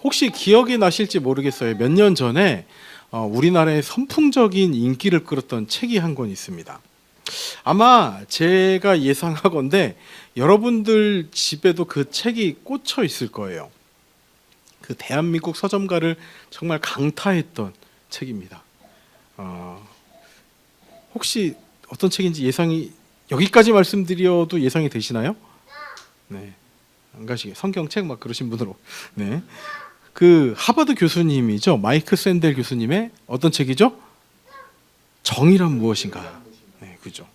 혹시 기억이 나실지 모르겠어요. 몇 년 전에 우리나라에 선풍적인 인기를 끌었던 책이 한 권 있습니다. 아마 제가 예상하건대 여러분들 집에도 그 책이 꽂혀 있을 거예요. 그 대한민국 서점가를 정말 강타했던 책입니다. 혹시 어떤 책인지 예상이, 여기까지 말씀드려도 예상이 되시나요? 네, 안 가시게 성경책 막 그러신 분으로. 네, 그 하버드 교수님이죠, 마이크 샌델 교수님의 어떤 책이죠? 정의란 무엇인가. 네, 그죠.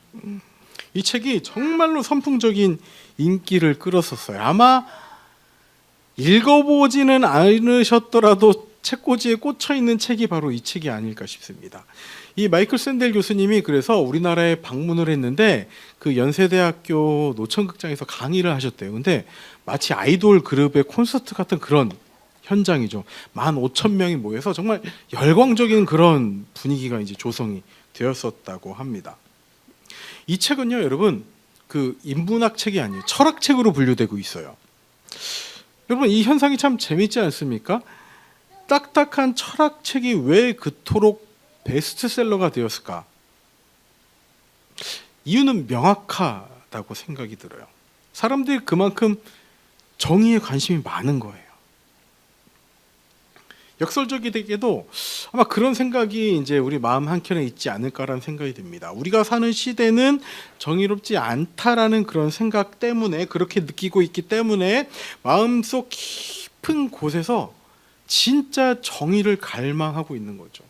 이 책이 정말로 선풍적인 인기를 끌었었어요. 아마 읽어보지는 않으셨더라도 책꽂이에 꽂혀 있는 책이 바로 이 책이 아닐까 싶습니다. 이 마이클 샌델 교수님이 그래서 우리나라에 방문을 했는데 그 연세대학교 노천극장에서 강의를 하셨대요. 근데 마치 아이돌 그룹의 콘서트 같은 그런 현장이죠. 15,000명이 모여서 정말 열광적인 그런 분위기가 이제 조성이 되었었다고 합니다. 이 책은요, 여러분, 그 인문학 책이 아니에요. 철학책으로 분류되고 있어요. 여러분, 이 현상이 참 재밌지 않습니까? 딱딱한 철학책이 왜 그토록 베스트셀러가 되었을까? 이유는 명확하다고 생각이 들어요. 사람들이 그만큼 정의에 관심이 많은 거예요. 역설적이게도 아마 그런 생각이 이제 우리 마음 한켠에 있지 않을까라는 생각이 듭니다. 우리가 사는 시대는 정의롭지 않다라는 그런 생각 때문에, 그렇게 느끼고 있기 때문에 마음속 깊은 곳에서 진짜 정의를 갈망하고 있는 거죠.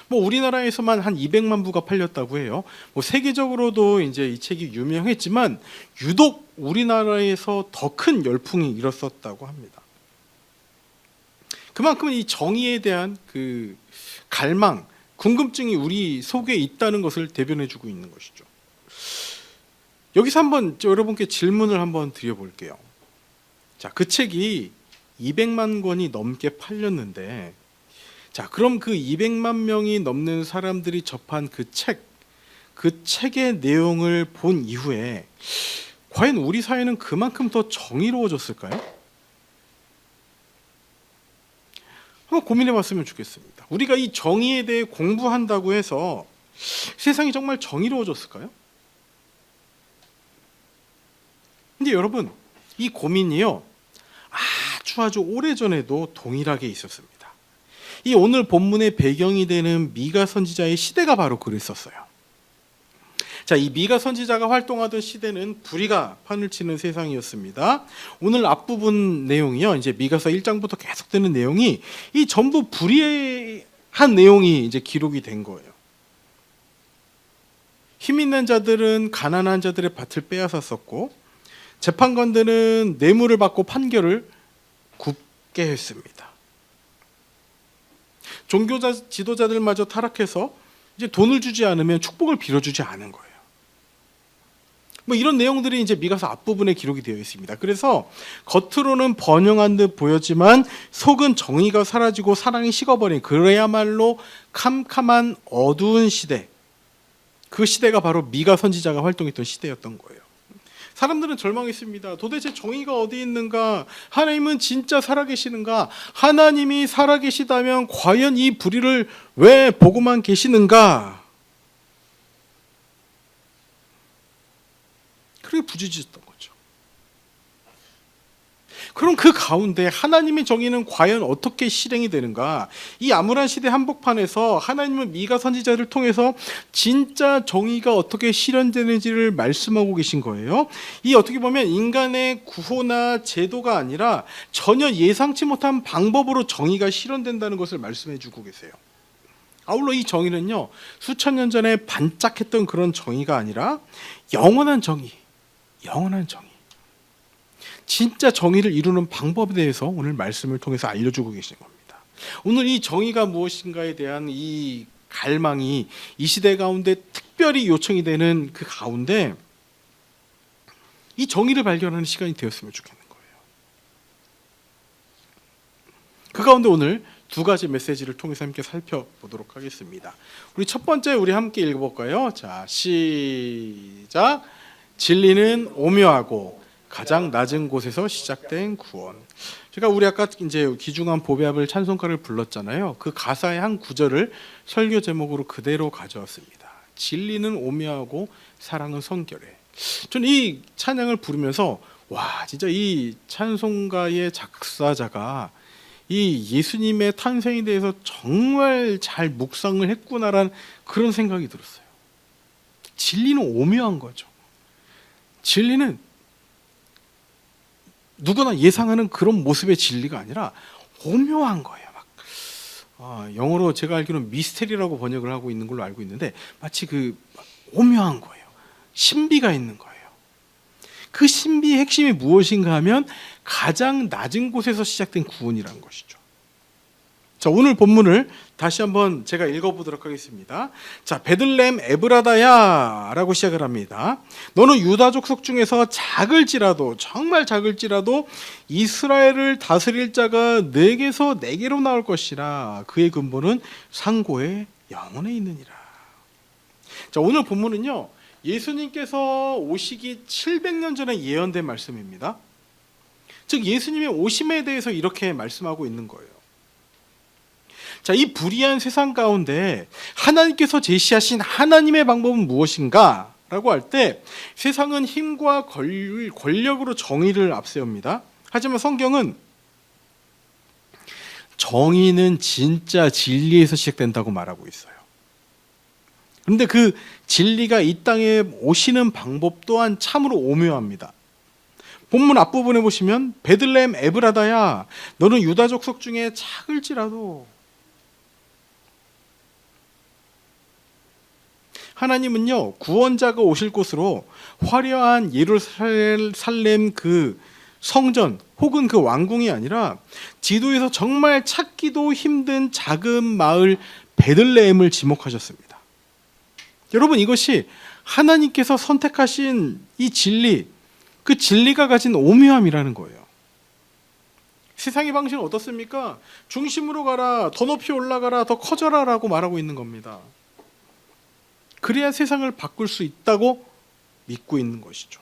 뭐 우리나라에서만 한 200만 부가 팔렸다고 해요. 뭐 세계적으로도 이제 이 책이 유명했지만 유독 우리나라에서 더 큰 열풍이 일었었다고 합니다. 그만큼 이 정의에 대한 그 갈망, 궁금증이 우리 속에 있다는 것을 대변해주고 있는 것이죠. 여기서 한번 여러분께 질문을 한번 드려볼게요. 자, 그 책이 200만 권이 넘게 팔렸는데, 자, 그럼 그 200만 명이 넘는 사람들이 접한 그 책의 내용을 본 이후에 과연 우리 사회는 그만큼 더 정의로워졌을까요? 한번 고민해 봤으면 좋겠습니다. 우리가 이 정의에 대해 공부한다고 해서 세상이 정말 정의로워졌을까요? 근데 여러분, 이 고민이요, 아주 오래전에도 동일하게 있었습니다. 이 오늘 본문의 배경이 되는 미가 선지자의 시대가 바로 그랬었어요. 자, 이 미가 선지자가 활동하던 시대는 불의가 판을 치는 세상이었습니다. 오늘 앞부분 내용이요, 이제 미가서 1장부터 계속되는 내용이 이 전부 불의한 내용이 이제 기록이 된 거예요. 힘 있는 자들은 가난한 자들의 밭을 빼앗았었고, 재판관들은 뇌물을 받고 판결을 굽게 했습니다. 종교자 지도자들마저 타락해서 이제 돈을 주지 않으면 축복을 빌어주지 않은 거예요. 뭐 이런 내용들이 이제 미가서 앞부분에 기록이 되어 있습니다. 그래서 겉으로는 번영한 듯 보였지만 속은 정의가 사라지고 사랑이 식어버린, 그래야말로 캄캄한 어두운 시대, 그 시대가 바로 미가 선지자가 활동했던 시대였던 거예요. 사람들은 절망했습니다. 도대체 정의가 어디 있는가? 하나님은 진짜 살아계시는가? 하나님이 살아계시다면 과연 이 불의를 왜 보고만 계시는가? 그렇게 부지짖었던 거죠. 그럼 그 가운데 하나님의 정의는 과연 어떻게 실행이 되는가? 이 암울한 시대 한복판에서 하나님은 미가 선지자를 통해서 진짜 정의가 어떻게 실현되는지를 말씀하고 계신 거예요. 이 어떻게 보면 인간의 구호나 제도가 아니라 전혀 예상치 못한 방법으로 정의가 실현된다는 것을 말씀해 주고 계세요. 아울러 이 정의는요, 수천 년 전에 반짝했던 그런 정의가 아니라 영원한 정의, 진짜 정의를 이루는 방법에 대해서 오늘 말씀을 통해서 알려주고 계시는 겁니다. 오늘 이 정의가 무엇인가에 대한 이 갈망이 이 시대 가운데 특별히 요청이 되는 그 가운데 이 정의를 발견하는 시간이 되었으면 좋겠는 거예요. 그 가운데 오늘 두 가지 메시지를 통해서 함께 살펴보도록 하겠습니다. 우리 첫 번째, 우리 함께 읽어볼까요? 자, 시작. 진리는 오묘하고 가장 낮은 곳에서 시작된 구원. 제가 우리 아까 이제 귀중한 보배합을 찬송가를 불렀잖아요. 그 가사의 한 구절을 설교 제목으로 그대로 가져왔습니다. 진리는 오묘하고 사랑은 성결해. 저는 이 찬양을 부르면서 와, 진짜 이 찬송가의 작사자가 이 예수님의 탄생에 대해서 정말 잘 묵상을 했구나라는 그런 생각이 들었어요. 진리는 오묘한 거죠. 진리는 누구나 예상하는 그런 모습의 진리가 아니라 오묘한 거예요. 영어로 제가 알기로는 미스테리라고 번역을 하고 있는 걸로 알고 있는데 마치 오묘한 거예요. 신비가 있는 거예요. 그 신비의 핵심이 무엇인가 하면 가장 낮은 곳에서 시작된 구원이라는 것이죠. 자, 오늘 본문을 다시 한번 제가 읽어보도록 하겠습니다. 자, 베들레헴 에브라다야 라고 시작을 합니다. 너는 유다 족속 중에서 작을지라도, 정말 작을지라도 이스라엘을 다스릴 자가 내게서 내게로 나올 것이라. 그의 근본은 상고의 영원에 있느니라. 자, 오늘 본문은요, 예수님께서 오시기 700년 전에 예언된 말씀입니다. 즉 예수님의 오심에 대해서 이렇게 말씀하고 있는 거예요. 자, 이 불의한 세상 가운데 하나님께서 제시하신 하나님의 방법은 무엇인가? 라고 할 때 세상은 힘과 권력으로 정의를 앞세웁니다. 하지만 성경은 정의는 진짜 진리에서 시작된다고 말하고 있어요. 그런데 그 진리가 이 땅에 오시는 방법 또한 참으로 오묘합니다. 본문 앞부분에 보시면 베들레헴 에브라다야 너는 유다 족속 중에 작을지라도, 하나님은요 구원자가 오실 곳으로 화려한 예루살렘 그 성전 혹은 그 왕궁이 아니라 지도에서 정말 찾기도 힘든 작은 마을 베들레헴을 지목하셨습니다. 여러분, 이것이 하나님께서 선택하신 이 진리, 그 진리가 가진 오묘함이라는 거예요. 세상의 방식은 어떻습니까? 중심으로 가라, 더 높이 올라가라, 더 커져라 라고 말하고 있는 겁니다. 그래야 세상을 바꿀 수 있다고 믿고 있는 것이죠.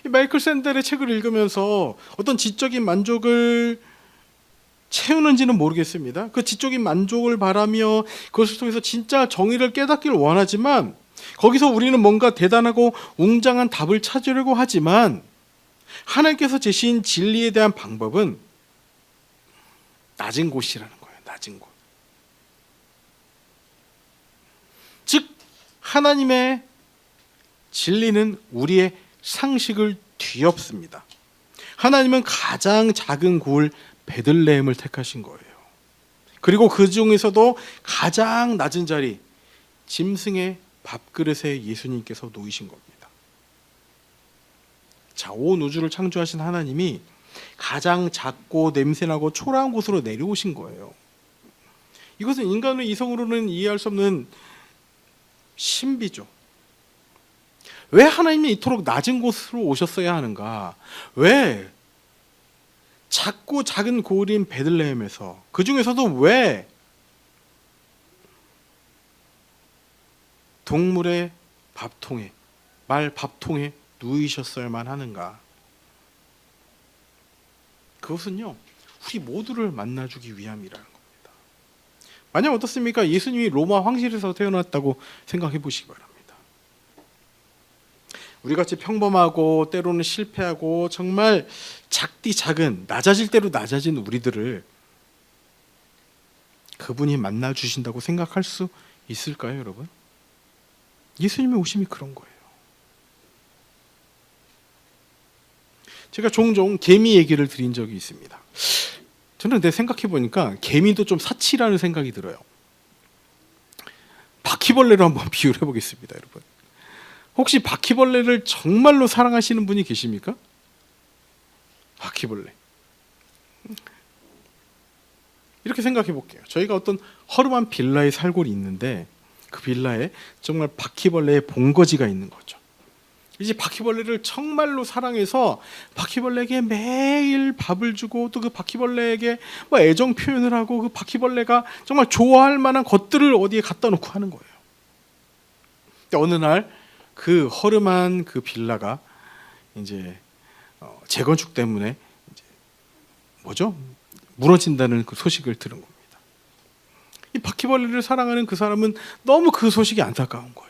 이 마이클 샌델의 책을 읽으면서 어떤 지적인 만족을 채우는지는 모르겠습니다. 그 지적인 만족을 바라며 그것을 통해서 진짜 정의를 깨닫기를 원하지만 거기서 우리는 뭔가 대단하고 웅장한 답을 찾으려고 하지만 하나님께서 제시한 진리에 대한 방법은 낮은 곳이라는 거예요. 낮은 곳. 즉 하나님의 진리는 우리의 상식을 뒤엎습니다. 하나님은 가장 작은 고을 베들레헴을 택하신 거예요. 그리고 그 중에서도 가장 낮은 자리, 짐승의 밥그릇에 예수님께서 놓이신 겁니다. 자, 온 우주를 창조하신 하나님이 가장 작고 냄새나고 초라한 곳으로 내려오신 거예요. 이것은 인간의 이성으로는 이해할 수 없는 신비죠. 왜 하나님이 이토록 낮은 곳으로 오셨어야 하는가? 왜 작고 작은 고을인 베들레헴에서, 그 중에서도 왜 동물의 밥통에, 말 밥통에 누이셨어야만 하는가? 그것은요, 우리 모두를 만나주기 위함이라는 겁니다. 만약 어떻습니까? 예수님이 로마 황실에서 태어났다고 생각해 보시기 바랍니다. 우리같이 평범하고 때로는 실패하고 정말 작디 작은, 낮아질 대로 낮아진 우리들을 그분이 만나주신다고 생각할 수 있을까요, 여러분? 예수님의 오심이 그런 거예요. 제가 종종 개미 얘기를 드린 적이 있습니다. 저는 근데 생각해 보니까 개미도 좀 사치라는 생각이 들어요. 바퀴벌레로 한번 비유를 해보겠습니다, 여러분. 혹시 바퀴벌레를 정말로 사랑하시는 분이 계십니까? 바퀴벌레. 이렇게 생각해 볼게요. 저희가 어떤 허름한 빌라에 살고 있는데 그 빌라에 정말 바퀴벌레의 본거지가 있는 거죠. 이제 바퀴벌레를 정말로 사랑해서 바퀴벌레에게 매일 밥을 주고 또 그 바퀴벌레에게 애정 표현을 하고 그 바퀴벌레가 정말 좋아할 만한 것들을 어디에 갖다 놓고 하는 거예요. 근데 어느 날 그 허름한 그 빌라가 이제 재건축 때문에 이제 뭐죠? 무너진다는 그 소식을 들은 겁니다. 이 바퀴벌레를 사랑하는 그 사람은 너무 그 소식이 안타까운 거예요.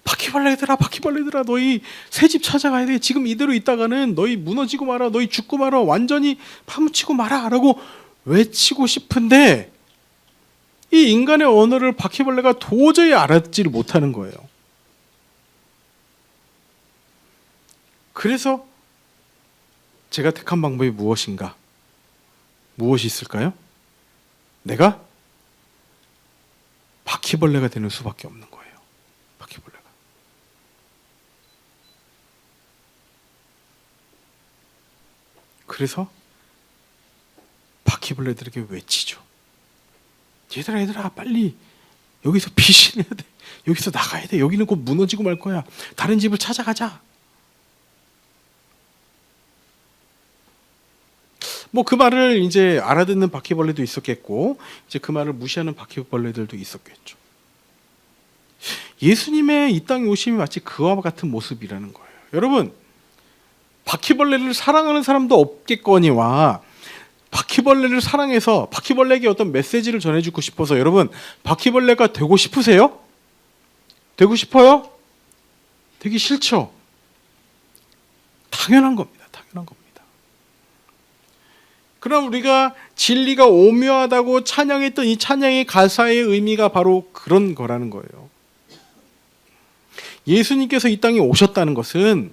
바퀴벌레들아, 너희 새 집 찾아가야 돼. 지금 이대로 있다가는 너희 무너지고 말아, 너희 죽고 말아, 완전히 파묻히고 말아 라고 외치고 싶은데 이 인간의 언어를 바퀴벌레가 도저히 알아듣지를 못하는 거예요. 그래서 제가 택한 방법이 무엇인가? 무엇이 있을까요? 내가 바퀴벌레가 되는 수밖에 없는 거예요. 바퀴벌레가. 그래서 바퀴벌레들에게 외치죠. 얘들아 빨리 여기서 피신해야 돼. 여기서 나가야 돼. 여기는 곧 무너지고 말 거야. 다른 집을 찾아가자. 뭐 그 말을 이제 알아듣는 바퀴벌레도 있었겠고 이제 그 말을 무시하는 바퀴벌레들도 있었겠죠. 예수님의 이 땅에 오심이 마치 그와 같은 모습이라는 거예요. 여러분, 바퀴벌레를 사랑하는 사람도 없겠거니와 바퀴벌레를 사랑해서 바퀴벌레에게 어떤 메시지를 전해주고 싶어서 여러분 바퀴벌레가 되고 싶으세요? 되고 싶어요? 되기 싫죠? 당연한 겁니다. 당연한 겁니다. 그럼 우리가 진리가 오묘하다고 찬양했던 이 찬양의 가사의 의미가 바로 그런 거라는 거예요. 예수님께서 이 땅에 오셨다는 것은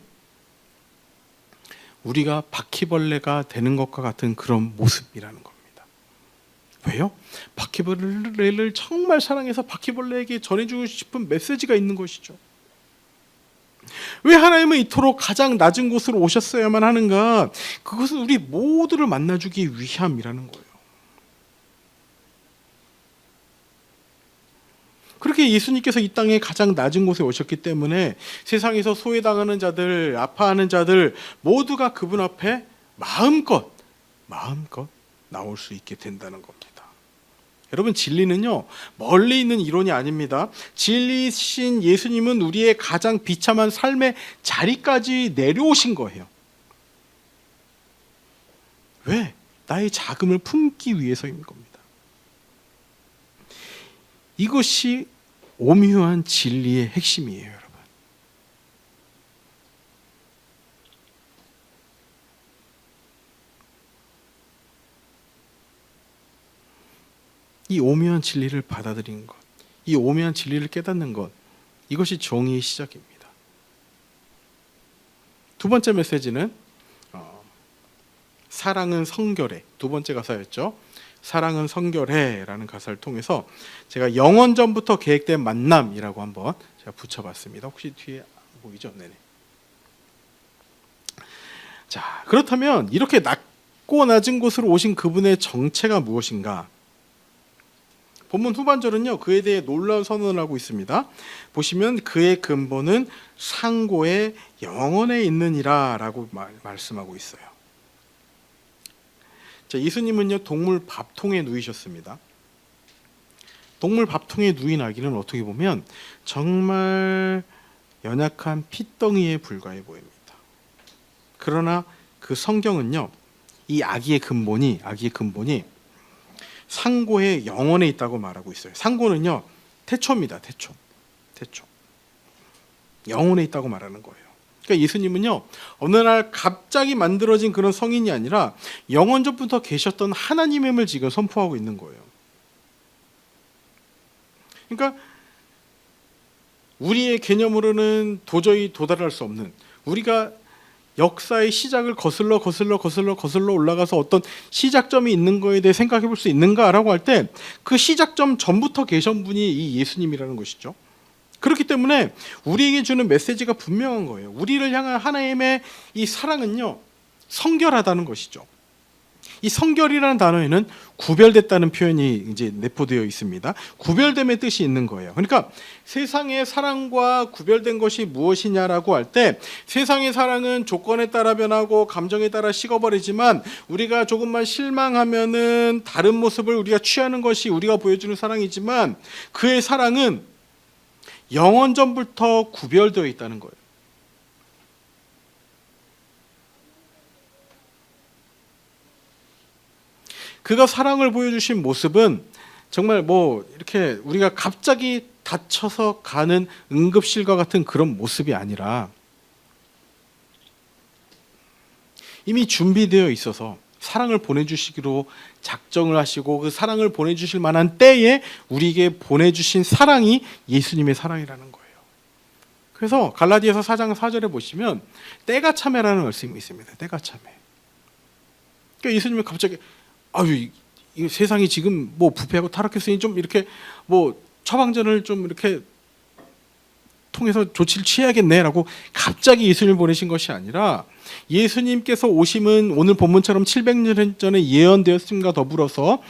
우리가 바퀴벌레가 되는 것과 같은 그런 모습이라는 겁니다. 왜요? 바퀴벌레를 정말 사랑해서 바퀴벌레에게 전해주고 싶은 메시지가 있는 것이죠. 왜 하나님은 이토록 가장 낮은 곳으로 오셨어야만 하는가? 그것은 우리 모두를 만나주기 위함이라는 거예요. 그렇게 예수님께서 이 땅에 가장 낮은 곳에 오셨기 때문에 세상에서 소외당하는 자들, 아파하는 자들 모두가 그분 앞에 마음껏 나올 수 있게 된다는 겁니다. 여러분, 진리는요 멀리 있는 이론이 아닙니다. 진리신 예수님은 우리의 가장 비참한 삶의 자리까지 내려오신 거예요. 왜? 나의 자금을 품기 위해서인 겁니다. 이것이 오묘한 진리의 핵심이에요, 여러분. 이 오묘한 진리를 받아들이는 것, 이 오묘한 진리를 깨닫는 것, 이것이 정의의 시작입니다. 두 번째 메시지는 사랑은 성결해. 두 번째 가사였죠. 사랑은 성결해라는 가사를 통해서 제가 영원전부터 계획된 만남이라고 한번 제가 붙여봤습니다. 혹시 뒤에 보이죠? 네네. 자, 그렇다면 이렇게 낮고 낮은 곳으로 오신 그분의 정체가 무엇인가? 본문 후반절은요 그에 대해 놀라운 선언을 하고 있습니다. 보시면 그의 근본은 상고의 영원에 있느니라 라고 말씀하고 있어요. 자, 예수님은요 동물 밥통에 누이셨습니다. 동물 밥통에 누인 아기는 어떻게 보면 정말 연약한 핏덩이에 불과해 보입니다. 그러나 그 성경은요 이 아기의 근본이 상고의 영혼에 있다고 말하고 있어요. 상고는요 태초입니다. 태초. 영혼에 있다고 말하는 거예요. 그러니까 예수님은요 어느 날 갑자기 만들어진 그런 성인이 아니라 영원전부터 계셨던 하나님임을 지금 선포하고 있는 거예요. 그러니까 우리의 개념으로는 도저히 도달할 수 없는, 우리가 역사의 시작을 거슬러 올라가서 어떤 시작점이 있는 거에 대해 생각해 볼 수 있는가라고 할 때 그 시작점 전부터 계신 분이 이 예수님이라는 것이죠. 그렇기 때문에 우리에게 주는 메시지가 분명한 거예요. 우리를 향한 하나님의 이 사랑은요 성결하다는 것이죠. 이 성결이라는 단어에는 구별됐다는 표현이 이제 내포되어 있습니다. 구별됨의 뜻이 있는 거예요. 그러니까 세상의 사랑과 구별된 것이 무엇이냐라고 할 때 세상의 사랑은 조건에 따라 변하고 감정에 따라 식어버리지만 우리가 조금만 실망하면은 다른 모습을 우리가 취하는 것이 우리가 보여주는 사랑이지만 그의 사랑은 영원전부터 구별되어 있다는 거예요. 그가 사랑을 보여주신 모습은 정말 뭐 이렇게 우리가 갑자기 다쳐서 가는 응급실과 같은 그런 모습이 아니라 이미 준비되어 있어서 사랑을 보내주시기로 작정을 하시고 그 사랑을 보내주실 만한 때에 우리에게 보내주신 사랑이 예수님의 사랑이라는 거예요. 그래서 갈라디아서 4장 4절에 보시면 때가 참회라는 말씀이 있습니다. 때가 참회. 그러니까 예수님이 갑자기 이 세상이 지금 뭐 부패하고 타락했으니 좀 이렇게 뭐 처방전을 좀 이렇게 통해서 조치를 취해야겠네라고 갑자기 예수님을 보내신 것이 아니라 예수님께서 오심은 오늘 본문처럼 700년 전에 예언되었음과 더불어서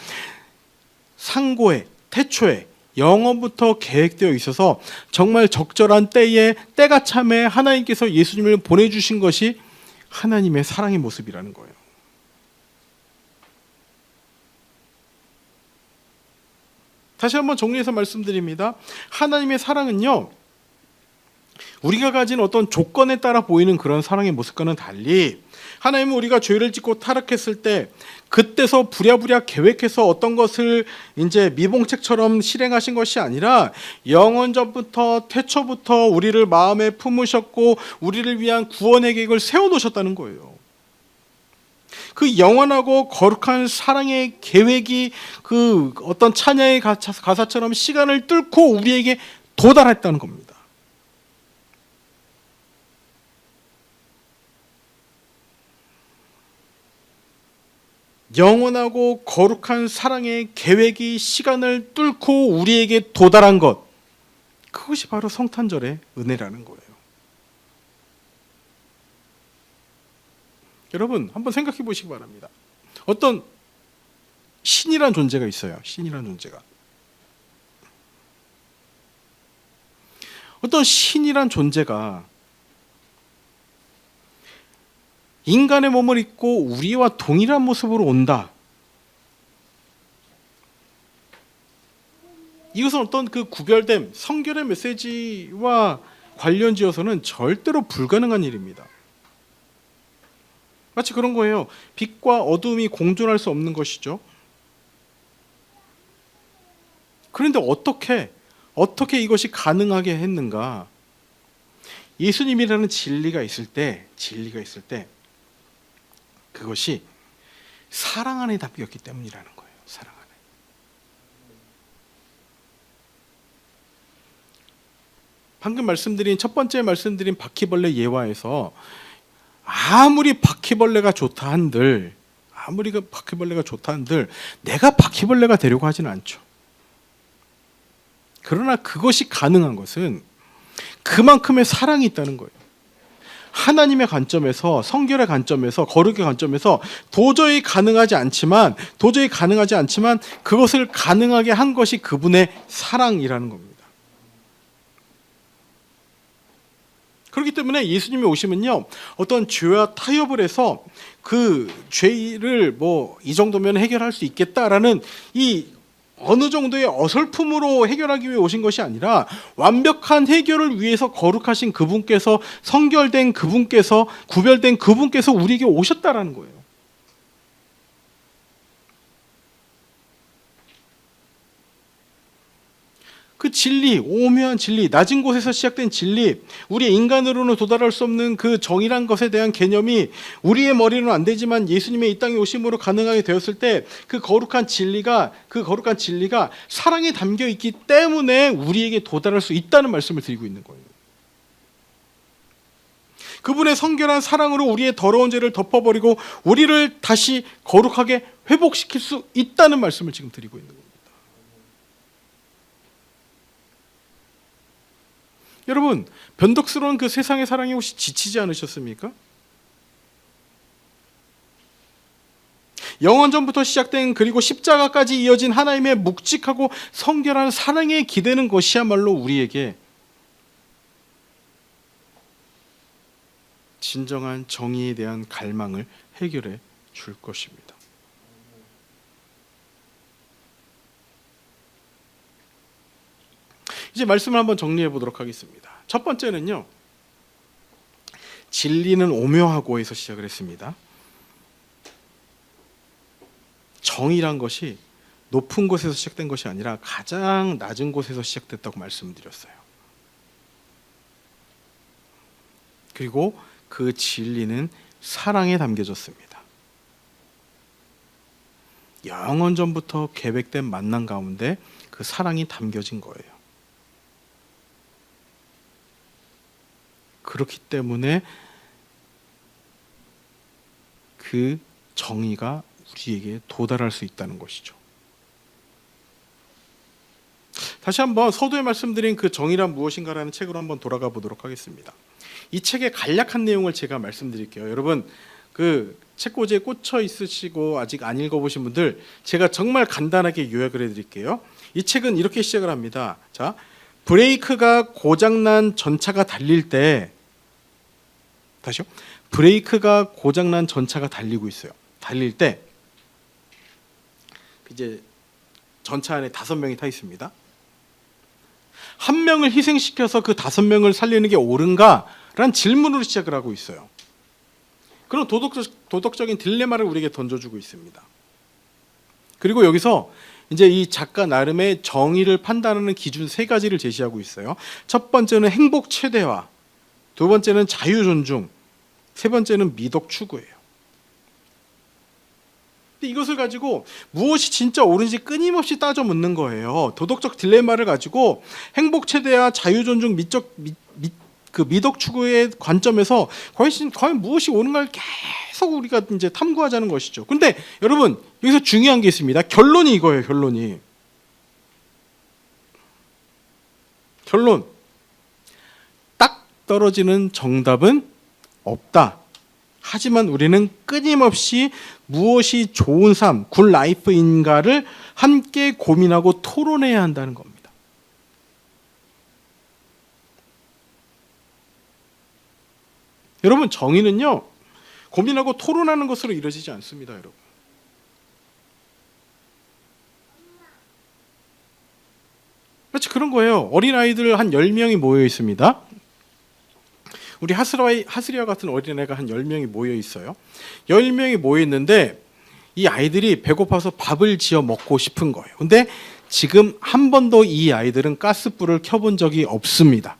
상고에 태초에 영원부터 계획되어 있어서 정말 적절한 때에 때가 참에 하나님께서 예수님을 보내주신 것이 하나님의 사랑의 모습이라는 거예요. 다시 한번 정리해서 말씀드립니다. 하나님의 사랑은요, 우리가 가진 어떤 조건에 따라 보이는 그런 사랑의 모습과는 달리 하나님은 우리가 죄를 짓고 타락했을 때 그때서 부랴부랴 계획해서 어떤 것을 이제 미봉책처럼 실행하신 것이 아니라 영원전부터 태초부터 우리를 마음에 품으셨고 우리를 위한 구원의 계획을 세워놓으셨다는 거예요. 그 영원하고 거룩한 사랑의 계획이 그 어떤 찬양의 가사처럼 시간을 뚫고 우리에게 도달했다는 겁니다. 영원하고 거룩한 사랑의 계획이 시간을 뚫고 우리에게 도달한 것, 그것이 바로 성탄절의 은혜라는 거예요. 여러분 한번 생각해 보시기 바랍니다. 어떤 신이란 존재가 있어요. 신이란 존재가. 어떤 신이란 존재가 인간의 몸을 입고 우리와 동일한 모습으로 온다. 이것은 어떤 그 구별됨, 성결의 메시지와 관련지어서는 절대로 불가능한 일입니다. 마치 그런 거예요. 빛과 어둠이 공존할 수 없는 것이죠. 그런데 어떻게 이것이 가능하게 했는가? 예수님이라는 진리가 있을 때 그것이 사랑 안에 담겼기 때문이라는 거예요. 사랑 안에. 방금 말씀드린 첫 번째 말씀드린 바퀴벌레 예화에서 아무리 바퀴벌레가 좋다 한들 내가 바퀴벌레가 되려고 하지는 않죠. 그러나 그것이 가능한 것은 그만큼의 사랑이 있다는 거예요. 하나님의 관점에서, 성결의 관점에서, 거룩의 관점에서 도저히 가능하지 않지만 그것을 가능하게 한 것이 그분의 사랑이라는 겁니다. 그렇기 때문에 예수님이 오시면요, 어떤 죄와 타협을 해서 그 죄를 뭐 이 정도면 해결할 수 있겠다라는 이 어느 정도의 어설픔으로 해결하기 위해 오신 것이 아니라 완벽한 해결을 위해서 거룩하신 그분께서, 성결된 그분께서, 구별된 그분께서 우리에게 오셨다라는 거예요. 그 진리, 오묘한 진리, 낮은 곳에서 시작된 진리, 우리 인간으로는 도달할 수 없는 그 정의란 것에 대한 개념이 우리의 머리로는 안 되지만 예수님의 이 땅에 오심으로 가능하게 되었을 때 그 거룩한 진리가 사랑에 담겨 있기 때문에 우리에게 도달할 수 있다는 말씀을 드리고 있는 거예요. 그분의 성결한 사랑으로 우리의 더러운 죄를 덮어버리고 우리를 다시 거룩하게 회복시킬 수 있다는 말씀을 지금 드리고 있는 거예요. 여러분, 변덕스러운 그 세상의 사랑에 혹시 지치지 않으셨습니까? 영원전부터 시작된 그리고 십자가까지 이어진 하나님의 묵직하고 성결한 사랑에 기대는 것이야말로 우리에게 진정한 정의에 대한 갈망을 해결해 줄 것입니다. 이제 말씀을 한번 정리해 보도록 하겠습니다. 첫 번째는요, 진리는 오묘하고에서 시작을 했습니다. 정의란 것이 높은 곳에서 시작된 것이 아니라 가장 낮은 곳에서 시작됐다고 말씀드렸어요. 그리고 그 진리는 사랑에 담겨졌습니다. 영원 전부터 계획된 만남 가운데 그 사랑이 담겨진 거예요. 그렇기 때문에 그 정의가 우리에게 도달할 수 있다는 것이죠. 다시 한번 서두에 말씀드린 그 정의란 무엇인가라는 책으로 한번 돌아가 보도록 하겠습니다. 이 책의 간략한 내용을 제가 말씀드릴게요. 여러분 그 책꽂이에 꽂혀 있으시고 아직 안 읽어보신 분들 제가 정말 간단하게 요약을 해드릴게요. 이 책은 이렇게 시작을 합니다. 자, 브레이크가 고장난 전차가 달릴 때, 다시요. 브레이크가 고장난 전차가 달리고 있어요. 달릴 때 이제 전차 안에 5명이 타 있습니다. 한 명을 희생시켜서 그 5명을 살리는 게 옳은가라는 질문으로 시작을 하고 있어요. 그런 도덕적인 딜레마를 우리에게 던져주고 있습니다. 그리고 여기서 이제 이 작가 나름의 정의를 판단하는 기준 3가지를 제시하고 있어요. 첫 번째는 행복 최대화, 두 번째는 자유 존중, 세 번째는 미덕 추구예요. 근데 이것을 가지고 무엇이 진짜 옳은지 끊임없이 따져 묻는 거예요. 도덕적 딜레마를 가지고 행복 최대화, 자유 존중, 미덕 추구의 관점에서 과연 무엇이 옳은가를 계속 우리가 이제 탐구하자는 것이죠. 근데 여러분 여기서 중요한 게 있습니다. 결론이 이거예요. 결론. 딱 떨어지는 정답은 없다. 하지만 우리는 끊임없이 무엇이 좋은 삶, 굿 라이프인가를 함께 고민하고 토론해야 한다는 겁니다. 여러분 정의는요 고민하고 토론하는 것으로 이루어지지 않습니다. 여러분 마치 그런 거예요. 어린아이들 한 10명이 모여 있습니다. 우리 하스리와 같은 어린애가 한 10명이 모여 있어요. 10명이 모여 있는데 이 아이들이 배고파서 밥을 지어 먹고 싶은 거예요. 근데 지금 한 번도 이 아이들은 가스불을 켜본 적이 없습니다.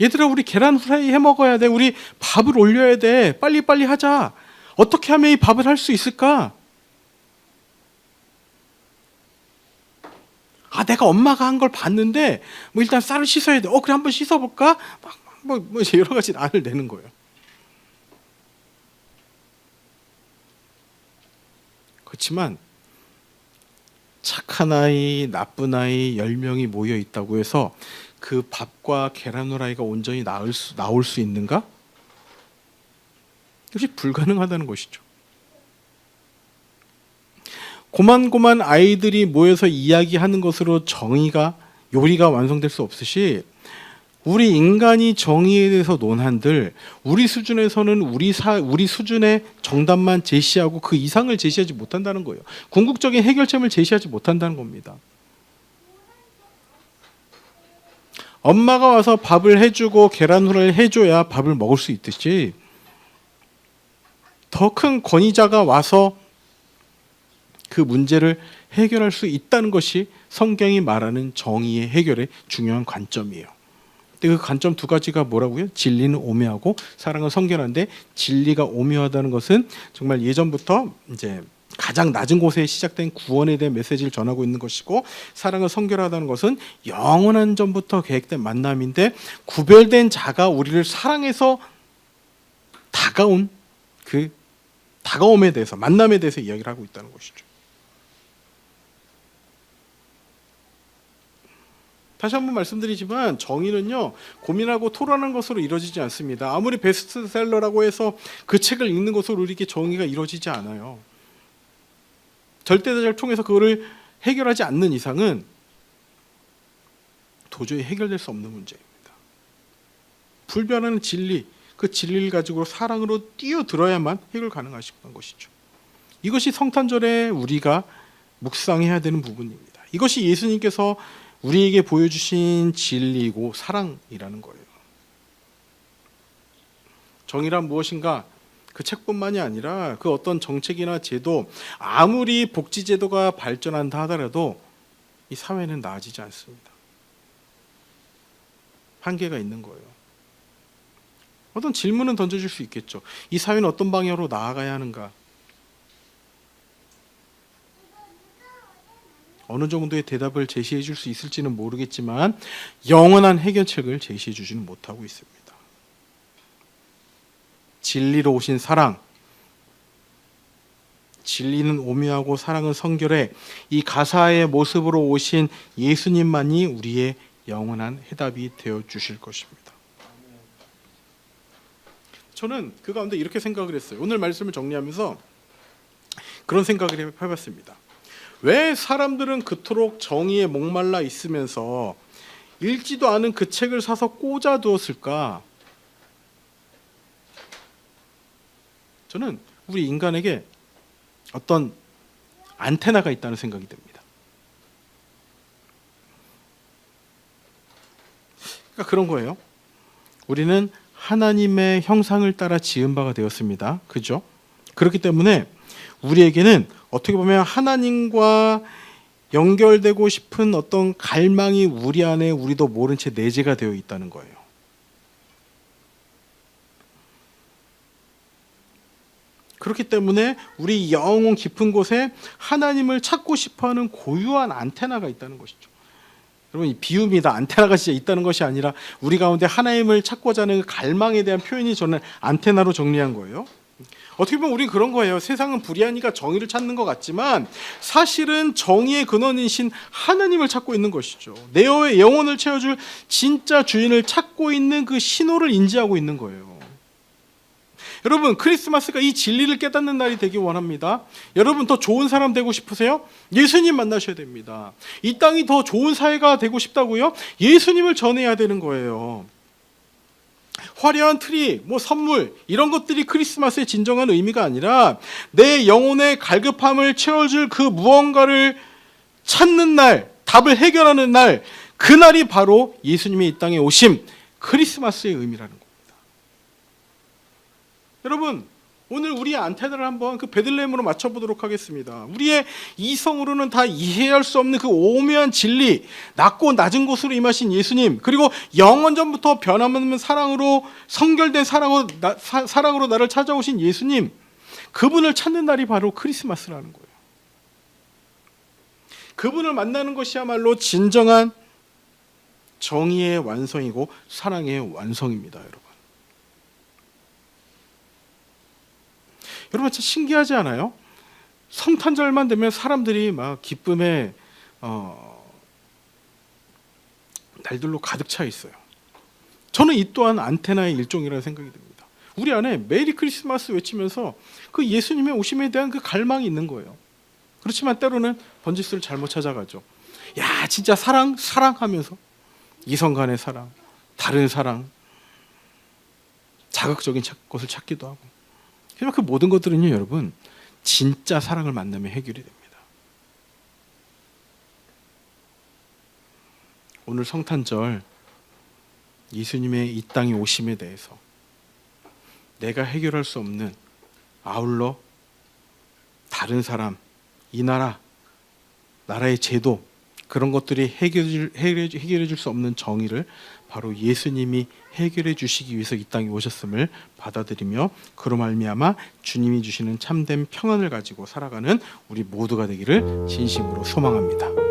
얘들아 우리 계란 후라이 해 먹어야 돼. 우리 밥을 올려야 돼. 빨리빨리 하자. 어떻게 하면 이 밥을 할 수 있을까? 아 내가 엄마가 한 걸 봤는데 뭐 일단 쌀을 씻어야 돼. 그래 한번 씻어볼까? 뭐 여러 가지 안을 내는 거예요. 그렇지만 착한 아이, 나쁜 아이 10명이 모여 있다고 해서 그 밥과 계란 후라이가 온전히 나올 수 있는가? 이것이 불가능하다는 것이죠. 고만고만 아이들이 모여서 이야기하는 것으로 요리가 완성될 수 없듯이 우리 인간이 정의에 대해서 논한들 우리 수준에서는 우리 수준의 정답만 제시하고 그 이상을 제시하지 못한다는 거예요. 궁극적인 해결점을 제시하지 못한다는 겁니다. 엄마가 와서 밥을 해주고 계란 후라이를 해줘야 밥을 먹을 수 있듯이 더 큰 권위자가 와서 그 문제를 해결할 수 있다는 것이 성경이 말하는 정의의 해결의 중요한 관점이에요. 근데 그 관점 2가지가 뭐라고요? 진리는 오묘하고 사랑은 성결한데 진리가 오묘하다는 것은 정말 예전부터 이제 가장 낮은 곳에 시작된 구원에 대한 메시지를 전하고 있는 것이고 사랑은 성결하다는 것은 영원한 전부터 계획된 만남인데 구별된 자가 우리를 사랑해서 다가온 그 다가옴에 대해서 만남에 대해서 이야기를 하고 있다는 것이죠. 다시 한번 말씀드리지만 정의는요 고민하고 토론하는 것으로 이루어지지 않습니다. 아무리 베스트셀러라고 해서 그 책을 읽는 것으로 우리에게 정의가 이루어지지 않아요. 절대자를 통해서 그거를 해결하지 않는 이상은 도저히 해결될 수 없는 문제입니다. 불변하는 진리, 그 진리를 가지고 사랑으로 뛰어들어야만 해결 가능하신 것이죠. 이것이 성탄절에 우리가 묵상해야 되는 부분입니다. 이것이 예수님께서 우리에게 보여주신 진리이고 사랑이라는 거예요. 정의란 무엇인가? 그 책뿐만이 아니라 그 어떤 정책이나 제도, 아무리 복지제도가 발전한다 하더라도 이 사회는 나아지지 않습니다. 한계가 있는 거예요. 어떤 질문은 던져줄 수 있겠죠. 이 사회는 어떤 방향으로 나아가야 하는가? 어느 정도의 대답을 제시해 줄 수 있을지는 모르겠지만 영원한 해결책을 제시해 주지는 못하고 있습니다. 진리로 오신 사랑, 진리는 오묘하고 사랑은 성결해, 이 가사의 모습으로 오신 예수님만이 우리의 영원한 해답이 되어 주실 것입니다. 저는 그 가운데 이렇게 생각을 했어요. 오늘 말씀을 정리하면서 그런 생각을 해봤습니다. 왜 사람들은 그토록 정의에 목말라 있으면서 읽지도 않은 그 책을 사서 꽂아두었을까? 저는 우리 인간에게 어떤 안테나가 있다는 생각이 듭니다. 그러니까 그런 거예요. 우리는 하나님의 형상을 따라 지은 바가 되었습니다. 그죠? 그렇기 때문에 우리에게는 어떻게 보면 하나님과 연결되고 싶은 어떤 갈망이 우리 안에 우리도 모른 채 내재가 되어 있다는 거예요. 그렇기 때문에 우리 영혼 깊은 곳에 하나님을 찾고 싶어하는 고유한 안테나가 있다는 것이죠. 여러분, 이 비유입니다. 안테나가 진짜 있다는 것이 아니라 우리 가운데 하나님을 찾고자 하는 그 갈망에 대한 표현이 저는 안테나로 정리한 거예요. 어떻게 보면 우린 그런 거예요. 세상은 불의하니까 정의를 찾는 것 같지만 사실은 정의의 근원이신 하나님을 찾고 있는 것이죠. 내 영혼을 채워줄 진짜 주인을 찾고 있는 그 신호를 인지하고 있는 거예요. 여러분, 크리스마스가 이 진리를 깨닫는 날이 되길 원합니다. 여러분, 더 좋은 사람 되고 싶으세요? 예수님 만나셔야 됩니다. 이 땅이 더 좋은 사회가 되고 싶다고요? 예수님을 전해야 되는 거예요. 화려한 트리, 선물 이런 것들이 크리스마스의 진정한 의미가 아니라 내 영혼의 갈급함을 채워줄 그 무언가를 찾는 날, 답을 해결하는 날, 그날이 바로 예수님의 이 땅에 오심, 크리스마스의 의미라는 겁니다. 여러분, 오늘 우리의 안테나를 한번 그 베들레헴으로 맞춰보도록 하겠습니다. 우리의 이성으로는 다 이해할 수 없는 그 오묘한 진리, 낮고 낮은 곳으로 임하신 예수님, 그리고 영원전부터 변함없는 사랑으로 성결된 사랑으로 나를 찾아오신 예수님, 그분을 찾는 날이 바로 크리스마스라는 거예요. 그분을 만나는 것이야말로 진정한 정의의 완성이고 사랑의 완성입니다, 여러분. 여러분, 참 신기하지 않아요? 성탄절만 되면 사람들이 막 기쁨에 날들로 가득 차 있어요. 저는 이 또한 안테나의 일종이라는 생각이 듭니다. 우리 안에 메리 크리스마스 외치면서 그 예수님의 오심에 대한 그 갈망이 있는 거예요. 그렇지만 때로는 번지수를 잘못 찾아가죠. 야, 진짜 사랑하면서 이성 간의 사랑, 다른 사랑, 자극적인 것을 찾기도 하고. 그 모든 것들은요, 여러분, 진짜 사랑을 만나면 해결이 됩니다. 오늘 성탄절 예수님의 이 땅에 오심에 대해서 내가 해결할 수 없는, 아울러 다른 사람, 이 나라의 제도, 그런 것들이 해결해 줄 수 없는 정의를 바로 예수님이 해결해 주시기 위해서 이 땅에 오셨음을 받아들이며 그로 말미암아 주님이 주시는 참된 평안을 가지고 살아가는 우리 모두가 되기를 진심으로 소망합니다.